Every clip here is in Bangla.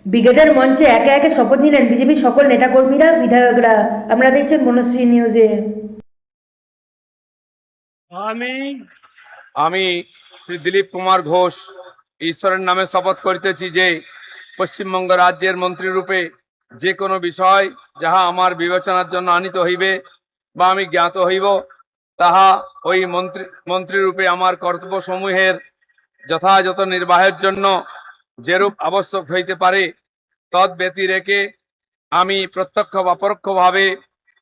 ব্রিগেডের মঞ্চে একে একে শপথ নিলেন বিজেপির সকল নেতাকর্মীরা, বিধায়করা। আপনারা দেখছেন বনশ্রী নিউজে। আমি আমি শ্রী দিলীপ কুমার ঘোষ ঈশ্বরের নামে শপথ করিতেছি যে পশ্চিমবঙ্গ রাজ্যের মন্ত্রীরূপে যে কোনো বিষয় যাহা আমার বিবেচনার জন্য আনিত হইবে বা আমি জ্ঞাত হইব, তাহা ওই মন্ত্রীরূপে আমার কর্তব্যসমূহের যথাযথ নির্বাহের জন্য যেরূপ আবশ্যক হইতে পারে তৎ ব্যতি রেখে আমি প্রত্যক্ষ বা পরোক্ষভাবে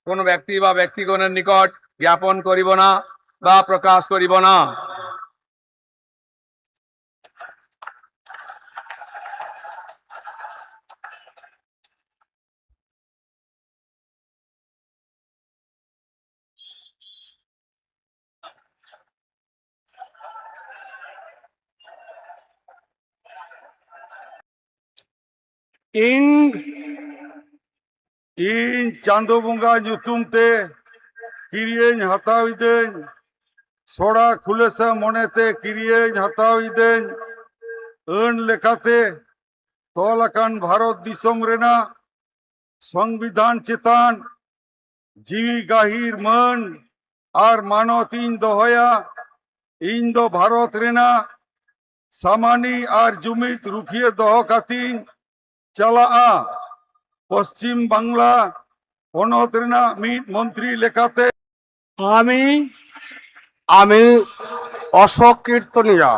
কোনো ব্যক্তি বা ব্যক্তিগণের নিকট জ্ঞাপন করিব না বা প্রকাশ করিব না। ᱤᱧ ᱪᱟᱸᱫᱳ ᱵᱚᱸᱜᱟ ᱧᱩᱛᱩᱢ ᱛᱮ ᱠᱤᱨᱤᱭᱟᱹᱧ ᱦᱟᱛᱟᱣᱤᱫᱟᱹᱧ ᱥᱚᱲᱟ ᱠᱷᱩᱞᱟᱹᱥᱟ ᱢᱚᱱᱮᱛᱮ ᱠᱤᱨᱤᱭᱟᱹᱧ ᱦᱟᱛᱟᱣᱤᱫᱟᱹᱧ ᱟᱹᱱ ᱞᱮᱠᱟᱛᱮ ᱛᱚᱞ ᱟᱠᱟᱱ ᱵᱷᱟᱨᱚᱛ ᱫᱤᱥᱚᱢ ᱨᱮᱱᱟᱜ ᱥᱚᱝᱵᱤᱫᱷᱟᱱ ᱪᱮᱛᱟᱱ ᱡᱤᱣᱤ ᱜᱟᱹᱦᱤᱨ ᱢᱟᱹᱱ ᱟᱨ ᱢᱟᱱᱚᱛ ᱤᱧ ᱫᱚᱦᱚᱭᱟ। ᱤᱧ ᱫᱚ ᱵᱷᱟᱨᱚᱛ ᱨᱮᱱᱟᱜ ᱥᱟᱢᱟᱱᱤ ᱟᱨ ᱡᱩᱢᱤᱫ ᱨᱩᱠᱷᱤᱭᱟᱹ ᱫᱚᱦᱚ ᱠᱟᱛᱮᱧ ᱪᱟᱞᱟᱜᱼᱟ। পশ্চিম বাংলা পনত রেনা মিট মন্ত্রী লেখাতে আমি আমি অশোক কীর্তনিয়া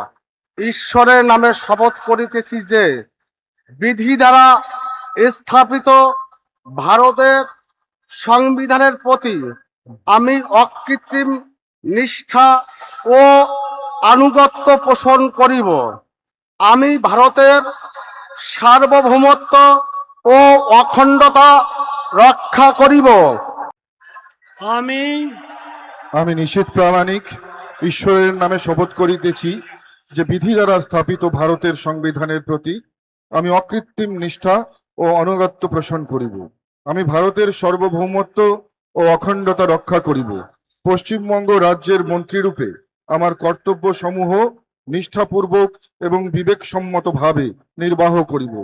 ঈশ্বরের নামে শপথ করিতেছি যে বিধি দ্বারা স্থাপিত ভারতের সংবিধানের প্রতি আমি অকৃত্রিম নিষ্ঠা ও আনুগত্য পোষণ করিব। আমি ভারতের সার্বভৌমত্ব ও অখণ্ডতা রক্ষা করিব। আমি আমি নিশীথ প্রামাণিক ঈশ্বরের নামে শপথ করিতেছি যে বিধি দ্বারা স্থাপিত ভারতের সংবিধানের প্রতি আমি অকৃত্রিম নিষ্ঠা ও অনুগত্য পোষণ করিব। আমি ভারতের সার্বভৌমত্ব ও অখণ্ডতা রক্ষা করিব। পশ্চিমবঙ্গ রাজ্যের মন্ত্রীরূপে আমার কর্তব্য সমূহ নিষ্ঠাপূর্বক এবং বিবেকসম্মতভাবে নির্বাহ করিব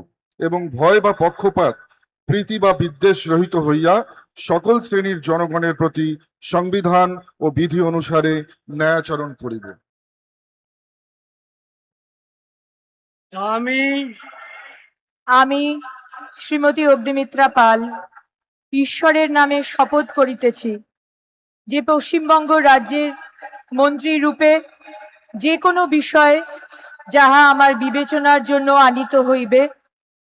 এবং ভয় বা পক্ষপাত, প্রীতি বা বিদ্বেষ রহিত হইয়া সকল শ্রেণীর জনগণের প্রতি সংবিধান ও বিধি অনুসারে ন্যায়াচরণ করিব। আমি আমি শ্রীমতী অগ্নিমিত্রা পাল ঈশ্বরের নামে শপথ করিতেছি যে পশ্চিমবঙ্গ রাজ্যের মন্ত্রী রূপে যে কোনো বিষয় যাহা আমার বিবেচনার জন্য আনিত হইবে